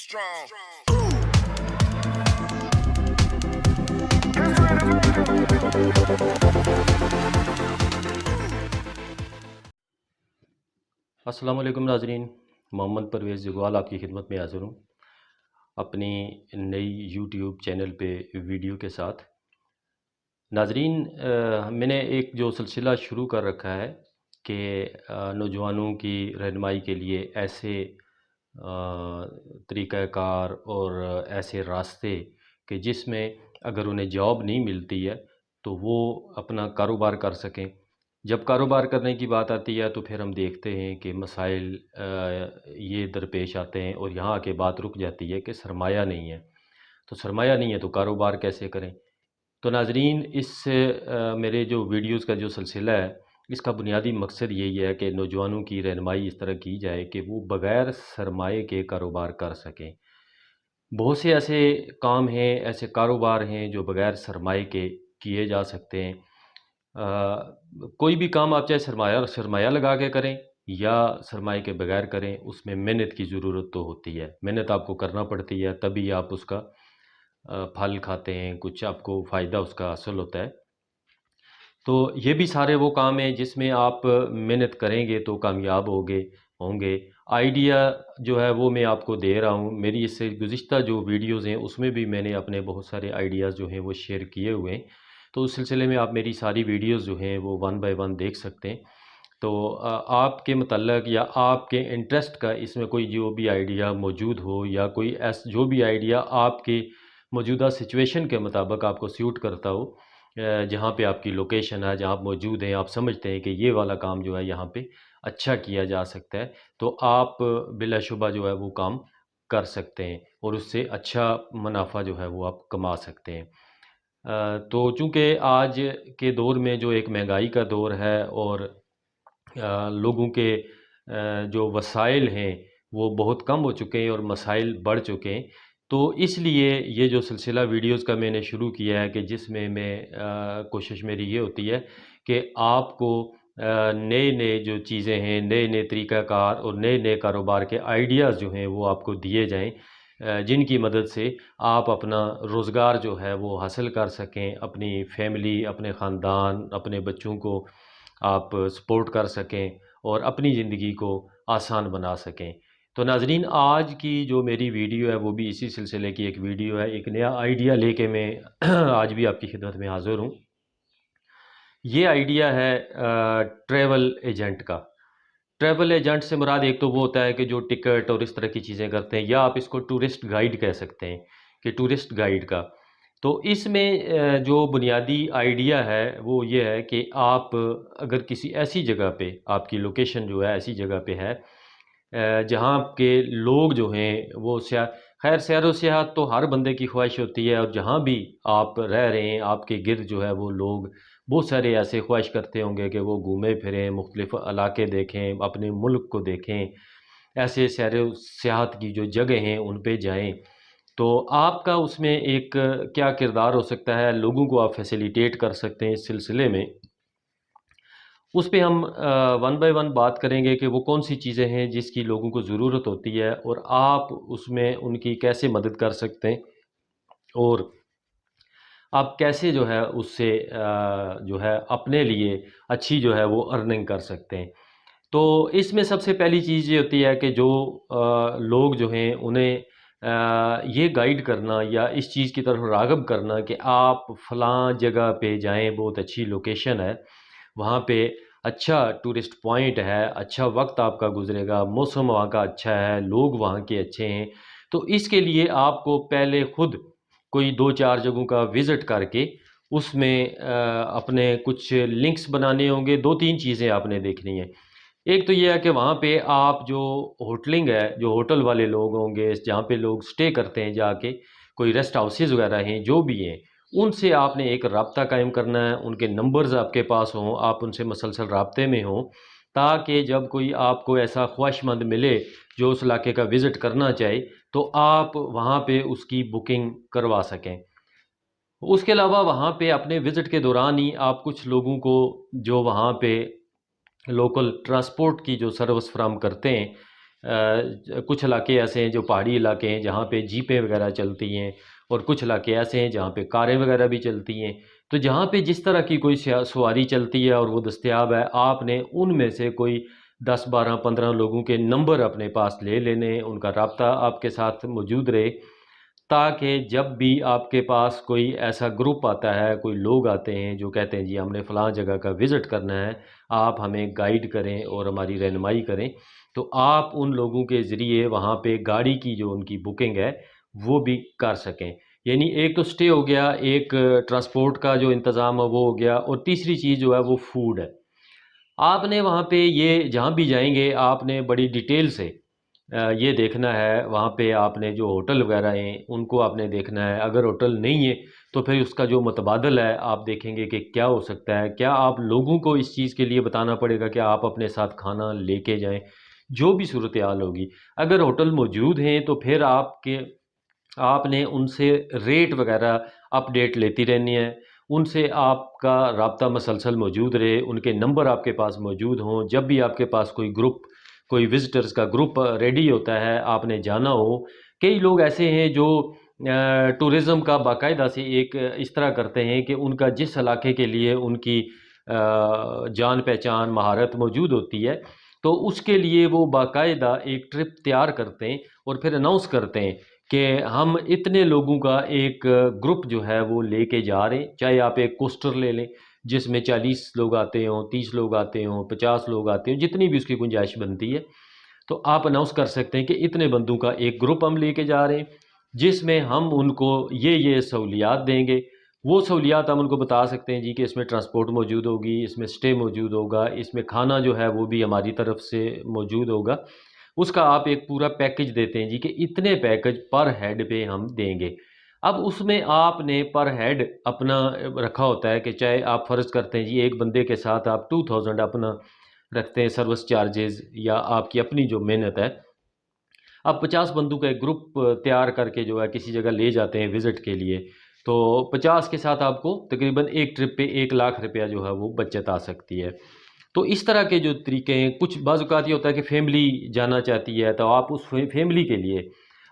strong. السلام علیکم ناظرین، محمد پرویز جگوال آپ کی خدمت میں حاضر ہوں اپنی نئی یوٹیوب چینل پہ ویڈیو کے ساتھ۔ ناظرین، میں نے ایک جو سلسلہ شروع کر رکھا ہے کہ نوجوانوں کی رہنمائی کے لیے ایسے طریقہ کار اور ایسے راستے کہ جس میں اگر انہیں جاب نہیں ملتی ہے تو وہ اپنا کاروبار کر سکیں۔ جب کاروبار کرنے کی بات آتی ہے تو پھر ہم دیکھتے ہیں کہ مسائل یہ درپیش آتے ہیں اور یہاں کے بات رک جاتی ہے کہ سرمایہ نہیں ہے، تو سرمایہ نہیں ہے تو کاروبار کیسے کریں۔ تو ناظرین، اس میرے جو ویڈیوز کا جو سلسلہ ہے اس کا بنیادی مقصد یہی ہے کہ نوجوانوں کی رہنمائی اس طرح کی جائے کہ وہ بغیر سرمایے کے کاروبار کر سکیں۔ بہت سے ایسے کام ہیں، ایسے کاروبار ہیں جو بغیر سرمایے کے کیے جا سکتے ہیں۔ کوئی بھی کام آپ چاہے سرمایہ لگا کے کریں یا سرمایے کے بغیر کریں، اس میں محنت کی ضرورت تو ہوتی ہے، محنت آپ کو کرنا پڑتی ہے، تبھی آپ اس کا پھل کھاتے ہیں، کچھ آپ کو فائدہ اس کا حاصل ہوتا ہے۔ تو یہ بھی سارے وہ کام ہیں جس میں آپ محنت کریں گے تو کامیاب ہوں گے۔ آئیڈیا جو ہے وہ میں آپ کو دے رہا ہوں، میری اس سے گزشتہ جو ویڈیوز ہیں اس میں بھی میں نے اپنے بہت سارے آئیڈیاز جو ہیں وہ شیئر کیے ہوئے ہیں، تو اس سلسلے میں آپ میری ساری ویڈیوز جو ہیں وہ 1 بائی 1 دیکھ سکتے ہیں۔ تو آپ کے متعلق یا آپ کے انٹرسٹ کا اس میں کوئی جو بھی آئیڈیا موجود ہو یا کوئی جو بھی آئیڈیا آپ کے موجودہ سچویشن کے مطابق آپ کو سیوٹ کرتا ہو، جہاں پہ آپ کی لوکیشن ہے، جہاں آپ موجود ہیں، آپ سمجھتے ہیں کہ یہ والا کام جو ہے یہاں پہ اچھا کیا جا سکتا ہے، تو آپ بلا شبہ جو ہے وہ کام کر سکتے ہیں اور اس سے اچھا منافع جو ہے وہ آپ کما سکتے ہیں۔ تو چونکہ آج کے دور میں جو ایک مہنگائی کا دور ہے اور لوگوں کے جو وسائل ہیں وہ بہت کم ہو چکے ہیں اور مسائل بڑھ چکے ہیں، تو اس لیے یہ جو سلسلہ ویڈیوز کا میں نے شروع کیا ہے کہ جس میں کوشش میری یہ ہوتی ہے کہ آپ کو نئے جو چیزیں ہیں، نئے طریقہ کار اور نئے کاروبار کے آئیڈیاز جو ہیں وہ آپ کو دیے جائیں، جن کی مدد سے آپ اپنا روزگار جو ہے وہ حاصل کر سکیں، اپنی فیملی، اپنے خاندان، اپنے بچوں کو آپ سپورٹ کر سکیں اور اپنی زندگی کو آسان بنا سکیں۔ تو ناظرین، آج کی جو میری ویڈیو ہے وہ بھی اسی سلسلے کی ایک ویڈیو ہے، ایک نیا آئیڈیا لے کے میں آج بھی آپ کی خدمت میں حاضر ہوں۔ یہ آئیڈیا ہے ٹریول ایجنٹ کا۔ ٹریول ایجنٹ سے مراد ایک تو وہ ہوتا ہے کہ جو ٹکٹ اور اس طرح کی چیزیں کرتے ہیں، یا آپ اس کو ٹورسٹ گائیڈ کہہ سکتے ہیں کہ ٹورسٹ گائیڈ کا۔ تو اس میں جو بنیادی آئیڈیا ہے وہ یہ ہے کہ آپ اگر کسی ایسی جگہ پہ، آپ کی لوکیشن جو ہے ایسی جگہ پہ ہے جہاں کے لوگ جو ہیں وہ خیر سیر و سیاحت تو ہر بندے کی خواہش ہوتی ہے، اور جہاں بھی آپ رہ رہے ہیں آپ کے گرد جو ہے وہ لوگ بہت سارے ایسے خواہش کرتے ہوں گے کہ وہ گھومیں پھریں، مختلف علاقے دیکھیں، اپنے ملک کو دیکھیں، ایسے سیر و سیاحت کی جو جگہ ہیں ان پہ جائیں۔ تو آپ کا اس میں ایک کیا کردار ہو سکتا ہے، لوگوں کو آپ فیسیلیٹیٹ کر سکتے ہیں اس سلسلے میں، اس پہ ہم 1 بائی 1 بات کریں گے کہ وہ کون سی چیزیں ہیں جس کی لوگوں کو ضرورت ہوتی ہے اور آپ اس میں ان کی کیسے مدد کر سکتے ہیں، اور آپ کیسے جو ہے اس سے جو ہے اپنے لیے اچھی جو ہے وہ ارننگ کر سکتے ہیں۔ تو اس میں سب سے پہلی چیز یہ ہوتی ہے کہ جو لوگ جو ہیں انہیں یہ گائیڈ کرنا یا اس چیز کی طرف راغب کرنا کہ آپ فلاں جگہ پہ جائیں، بہت اچھی لوکیشن ہے، وہاں پہ اچھا ٹورسٹ پوائنٹ ہے، اچھا وقت آپ کا گزرے گا، موسم وہاں کا اچھا ہے، لوگ وہاں کے اچھے ہیں۔ تو اس کے لیے آپ کو پہلے خود کوئی 2-4 جگہوں کا وزٹ کر کے اس میں اپنے کچھ لنکس بنانے ہوں گے۔ 2-3 چیزیں آپ نے دیکھنی ہیں۔ ایک تو یہ ہے کہ وہاں پہ آپ جو ہوٹلنگ ہے، جو ہوٹل والے لوگ ہوں گے جہاں پہ لوگ سٹے کرتے ہیں جا کے، کوئی ریسٹ ہاؤسز وغیرہ ہیں جو بھی ہیں، ان سے آپ نے ایک رابطہ قائم کرنا ہے، ان کے نمبرز آپ کے پاس ہوں، آپ ان سے مسلسل رابطے میں ہوں، تاکہ جب کوئی آپ کو ایسا خواہش مند ملے جو اس علاقے کا وزٹ کرنا چاہے تو آپ وہاں پہ اس کی بکنگ کروا سکیں۔ اس کے علاوہ وہاں پہ اپنے وزٹ کے دوران ہی آپ کچھ لوگوں کو جو وہاں پہ لوکل ٹرانسپورٹ کی جو سروس فراہم کرتے ہیں، کچھ علاقے ایسے ہیں جو پہاڑی علاقے ہیں جہاں پہ جیپیں وغیرہ چلتی ہیں، اور کچھ علاقے ایسے ہیں جہاں پہ کاریں وغیرہ بھی چلتی ہیں۔ تو جہاں پہ جس طرح کی کوئی سواری چلتی ہے اور وہ دستیاب ہے، آپ نے ان میں سے کوئی 10 12 15 لوگوں کے نمبر اپنے پاس لے لینے، ان کا رابطہ آپ کے ساتھ موجود رہے، تاکہ جب بھی آپ کے پاس کوئی ایسا گروپ آتا ہے، کوئی لوگ آتے ہیں جو کہتے ہیں جی ہم نے فلاں جگہ کا وزٹ کرنا ہے، آپ ہمیں گائیڈ کریں اور ہماری رہنمائی کریں، تو آپ ان لوگوں کے ذریعے وہاں پہ گاڑی کی جو ان کی بکنگ ہے وہ بھی کر سکیں۔ یعنی ایک تو سٹے ہو گیا، ایک ٹرانسپورٹ کا جو انتظام ہے وہ ہو گیا، اور تیسری چیز جو ہے وہ فوڈ ہے۔ آپ نے وہاں پہ یہ جہاں بھی جائیں گے آپ نے بڑی ڈیٹیل سے یہ دیکھنا ہے، وہاں پہ آپ نے جو ہوٹل وغیرہ ہیں ان کو آپ نے دیکھنا ہے، اگر ہوٹل نہیں ہے تو پھر اس کا جو متبادل ہے آپ دیکھیں گے کہ کیا ہو سکتا ہے، کیا آپ لوگوں کو اس چیز کے لیے بتانا پڑے گا کہ آپ اپنے ساتھ کھانا لے کے جائیں، جو بھی صورتحال ہوگی۔ اگر ہوٹل موجود ہیں تو پھر آپ نے ان سے ریٹ وغیرہ اپڈیٹ لیتی رہنی ہے، ان سے آپ کا رابطہ مسلسل موجود رہے، ان کے نمبر آپ کے پاس موجود ہوں، جب بھی آپ کے پاس کوئی وزٹرز کا گروپ ریڈی ہوتا ہے آپ نے جانا ہو۔ کئی لوگ ایسے ہیں جو ٹورزم کا باقاعدہ سے ایک اس طرح کرتے ہیں کہ ان کا جس علاقے کے لیے ان کی جان پہچان مہارت موجود ہوتی ہے تو اس کے لیے وہ باقاعدہ ایک ٹرپ تیار کرتے ہیں اور پھر اناؤنس کرتے ہیں کہ ہم اتنے لوگوں کا ایک گروپ جو ہے وہ لے کے جا رہے ہیں۔ چاہے آپ ایک کوسٹر لے لیں جس میں 40 لوگ آتے ہوں، 30 لوگ آتے ہوں، 50 لوگ آتے ہوں، جتنی بھی اس کی گنجائش بنتی ہے، تو آپ اناؤنس کر سکتے ہیں کہ اتنے بندوں کا ایک گروپ ہم لے کے جا رہے ہیں، جس میں ہم ان کو یہ سہولیات دیں گے۔ وہ سہولیات ہم ان کو بتا سکتے ہیں جی کہ اس میں ٹرانسپورٹ موجود ہوگی، اس میں سٹے موجود ہوگا، اس میں کھانا جو ہے وہ بھی ہماری طرف سے موجود ہوگا۔ اس کا آپ ایک پورا پیکج دیتے ہیں جی کہ اتنے پیکج پر ہیڈ پہ ہم دیں گے۔ اب اس میں آپ نے پر ہیڈ اپنا رکھا ہوتا ہے کہ چاہے آپ فرض کرتے ہیں جی ایک بندے کے ساتھ آپ 2000 اپنا رکھتے ہیں سروس چارجز یا آپ کی اپنی جو محنت ہے۔ اب 50 بندوں کا ایک گروپ تیار کر کے جو ہے کسی جگہ لے جاتے ہیں وزٹ کے لیے، تو 50 کے ساتھ آپ کو تقریباً ایک ٹرپ پہ 1 لاکھ روپیہ جو ہے وہ بچت آ سکتی ہے۔ تو اس طرح کے جو طریقے ہیں، کچھ بعض اوقات یہ ہوتا ہے کہ فیملی جانا چاہتی ہے تو آپ اس فیملی کے لیے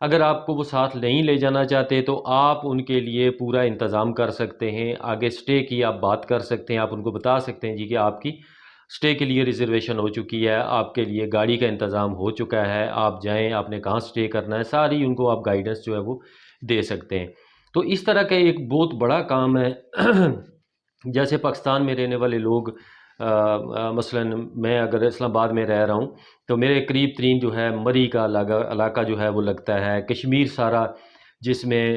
اگر آپ کو وہ ساتھ نہیں لے جانا چاہتے تو آپ ان کے لیے پورا انتظام کر سکتے ہیں، آگے سٹے کی آپ بات کر سکتے ہیں، آپ ان کو بتا سکتے ہیں جی کہ آپ کی سٹے کے لیے ریزرویشن ہو چکی ہے، آپ کے لیے گاڑی کا انتظام ہو چکا ہے، آپ جائیں، آپ نے کہاں سٹے کرنا ہے، ساری ان کو آپ گائیڈنس جو ہے وہ دے سکتے ہیں۔ تو اس طرح کا ایک بہت بڑا کام ہے۔ جیسے پاکستان میں رہنے والے لوگ مثلاً میں اگر اسلام آباد میں رہ رہا ہوں تو میرے قریب ترین جو ہے مری کا علاقہ جو ہے وہ لگتا ہے، کشمیر سارا جس میں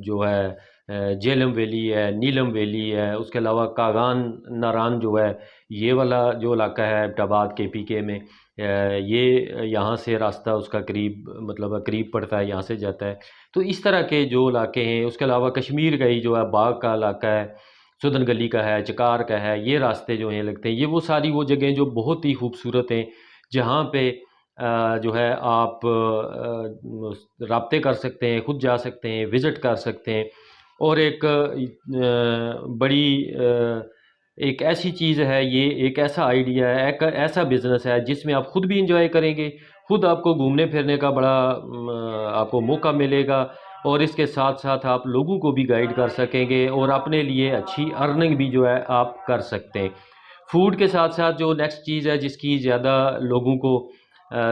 جو ہے جیلم ویلی ہے، نیلم ویلی ہے، اس کے علاوہ کاغان ناران جو ہے یہ والا جو علاقہ ہے ایبٹ آباد کے پی کے میں، یہ یہاں سے راستہ اس کا قریب پڑتا ہے، یہاں سے جاتا ہے۔ تو اس طرح کے جو علاقے ہیں، اس کے علاوہ کشمیر کا ہی جو ہے باغ کا علاقہ ہے، سدن گلی کا ہے، چکار کا ہے، یہ راستے جو ہیں لگتے ہیں، یہ وہ ساری وہ جگہیں جو بہت ہی خوبصورت ہیں، جہاں پہ جو ہے آپ رابطے کر سکتے ہیں، خود جا سکتے ہیں، وزٹ کر سکتے ہیں، اور بڑی ایک ایسی چیز ہے، یہ ایک ایسا آئیڈیا ہے، ایک ایسا بزنس ہے جس میں آپ خود بھی انجوائے کریں گے، خود آپ کو گھومنے پھرنے کا بڑا آپ کو موقع ملے گا، اور اس کے ساتھ ساتھ آپ لوگوں کو بھی گائیڈ کر سکیں گے اور اپنے لیے اچھی ارننگ بھی جو ہے آپ کر سکتے ہیں۔ فوڈ کے ساتھ ساتھ جو نیکسٹ چیز ہے جس کی زیادہ لوگوں کو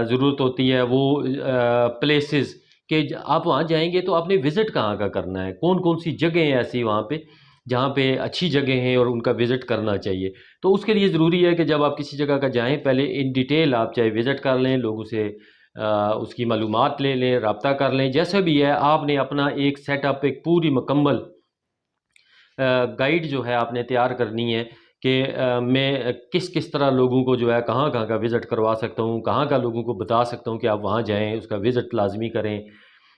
ضرورت ہوتی ہے وہ پلیسز، کہ آپ وہاں جائیں گے تو آپ نے وزٹ کہاں کا کرنا ہے، کون کون سی جگہیں ہیں ایسی وہاں پہ جہاں پہ اچھی جگہیں ہیں اور ان کا وزٹ کرنا چاہیے۔ تو اس کے لیے ضروری ہے کہ جب آپ کسی جگہ کا جائیں پہلے ان ڈیٹیل آپ چاہے وزٹ کر لیں، لوگوں سے اس کی معلومات لے لیں، رابطہ کر لیں، جیسے بھی ہے آپ نے اپنا ایک سیٹ اپ، ایک پوری مکمل گائیڈ جو ہے آپ نے تیار کرنی ہے کہ میں کس طرح لوگوں کو جو ہے کہاں کہاں کا وزٹ کروا سکتا ہوں، کہاں کا لوگوں کو بتا سکتا ہوں کہ آپ وہاں جائیں، اس کا وزٹ لازمی کریں،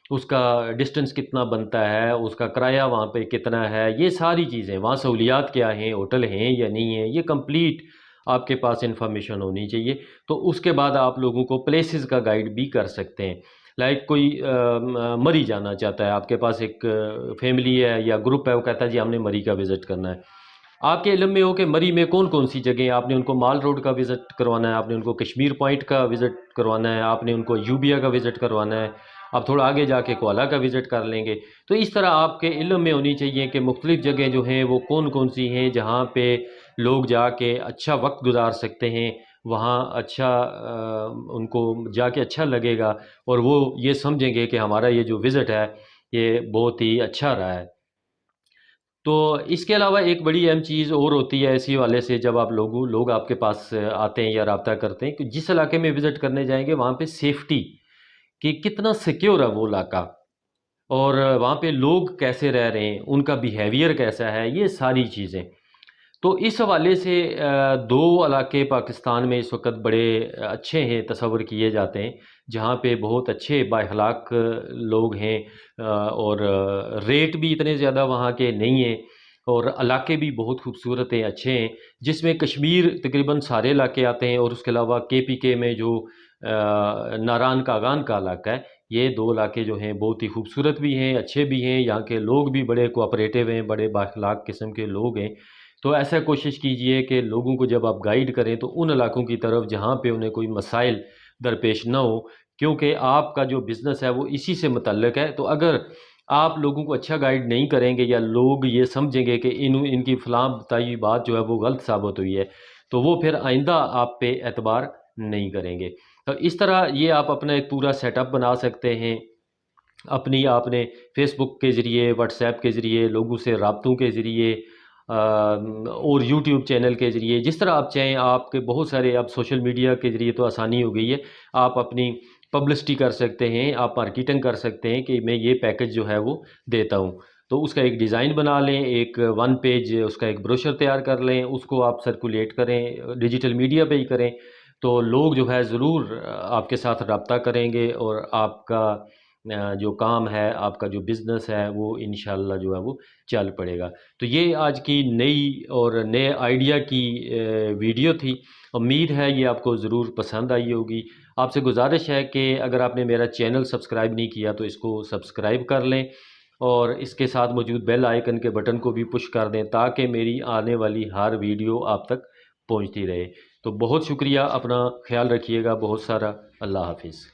اس کا ڈسٹنس کتنا بنتا ہے، اس کا کرایہ وہاں پہ کتنا ہے، یہ ساری چیزیں، وہاں سہولیات کیا ہیں، ہوٹل ہیں یا نہیں ہیں، یہ کمپلیٹ آپ کے پاس انفارمیشن ہونی چاہیے۔ تو اس کے بعد آپ لوگوں کو پلیسز کا گائیڈ بھی کر سکتے ہیں۔ لائک کوئی مری جانا چاہتا ہے، آپ کے پاس ایک فیملی ہے یا گروپ ہے، وہ کہتا ہے جی ہم نے مری کا وزٹ کرنا ہے، آپ کے علم میں ہو کہ مری میں کون کون سی جگہیں، آپ نے ان کو مال روڈ کا وزٹ کروانا ہے، آپ نے ان کو کشمیر پوائنٹ کا وزٹ کروانا ہے، آپ نے ان کو یوبیا کا وزٹ کروانا ہے، آپ تھوڑا آگے جا کے کوالہ کا وزٹ کر لیں گے۔ تو اس طرح آپ کے علم میں ہونی چاہیے کہ مختلف جگہیں جو ہیں وہ کون کون سی ہیں جہاں پہ لوگ جا کے اچھا وقت گزار سکتے ہیں، وہاں اچھا ان کو جا کے اچھا لگے گا، اور وہ یہ سمجھیں گے کہ ہمارا یہ جو وزٹ ہے یہ بہت ہی اچھا رہا ہے۔ تو اس کے علاوہ ایک بڑی اہم چیز اور ہوتی ہے اسی والے سے، جب آپ لوگ آپ کے پاس آتے ہیں یا رابطہ کرتے ہیں کہ جس علاقے میں وزٹ کرنے جائیں گے وہاں پہ سیفٹی، کہ کتنا سیکیور ہے وہ علاقہ، اور وہاں پہ لوگ کیسے رہ رہے ہیں، ان کا بیہیویئر کیسا ہے، یہ ساری چیزیں۔ تو اس حوالے سے دو علاقے پاکستان میں اس وقت بڑے اچھے ہیں، تصور کیے جاتے ہیں، جہاں پہ بہت اچھے با اخلاق لوگ ہیں، اور ریٹ بھی اتنے زیادہ وہاں کے نہیں ہیں، اور علاقے بھی بہت خوبصورت ہیں، اچھے ہیں، جس میں کشمیر تقریباً سارے علاقے آتے ہیں، اور اس کے علاوہ کے پی کے میں جو ناران کاغان کا علاقہ ہے، یہ دو علاقے جو ہیں بہت ہی خوبصورت بھی ہیں، اچھے بھی ہیں، یہاں کے لوگ بھی بڑے کوآپریٹیو ہیں، بڑے با اخلاق قسم کے لوگ ہیں۔ تو ایسا کوشش کیجئے کہ لوگوں کو جب آپ گائیڈ کریں تو ان علاقوں کی طرف جہاں پہ انہیں کوئی مسائل درپیش نہ ہو، کیونکہ آپ کا جو بزنس ہے وہ اسی سے متعلق ہے۔ تو اگر آپ لوگوں کو اچھا گائیڈ نہیں کریں گے، یا لوگ یہ سمجھیں گے کہ ان کی فلاں بتائی ہوئی بات جو ہے وہ غلط ثابت ہوئی ہے، تو وہ پھر آئندہ آپ پہ اعتبار نہیں کریں گے۔ تو اس طرح یہ آپ اپنا ایک پورا سیٹ اپ بنا سکتے ہیں، اپنی آپ نے فیس بک کے ذریعے، واٹس ایپ کے ذریعے، لوگوں سے رابطوں کے ذریعے، اور یوٹیوب چینل کے ذریعے، جس طرح آپ چاہیں، آپ کے بہت سارے اب سوشل میڈیا کے ذریعے تو آسانی ہو گئی ہے، آپ اپنی پبلسٹی کر سکتے ہیں، آپ مارکیٹنگ کر سکتے ہیں کہ میں یہ پیکج جو ہے وہ دیتا ہوں۔ تو اس کا ایک ڈیزائن بنا لیں، ایک 1 پیج اس کا ایک بروشر تیار کر لیں، اس کو آپ سرکولیٹ کریں، ڈیجیٹل میڈیا پہ ہی کریں، تو لوگ جو ہے ضرور آپ کے ساتھ رابطہ کریں گے، اور آپ کا جو کام ہے، آپ کا جو بزنس ہے، وہ انشاءاللہ جو ہے وہ چل پڑے گا۔ تو یہ آج کی نئی اور نئے آئیڈیا کی ویڈیو تھی، امید ہے یہ آپ کو ضرور پسند آئی ہوگی۔ آپ سے گزارش ہے کہ اگر آپ نے میرا چینل سبسکرائب نہیں کیا تو اس کو سبسکرائب کر لیں، اور اس کے ساتھ موجود بیل آئیکن کے بٹن کو بھی پش کر دیں تاکہ میری آنے والی ہر ویڈیو آپ تک پہنچتی رہے۔ تو بہت شکریہ، اپنا خیال رکھیے گا، بہت سارا، اللہ حافظ۔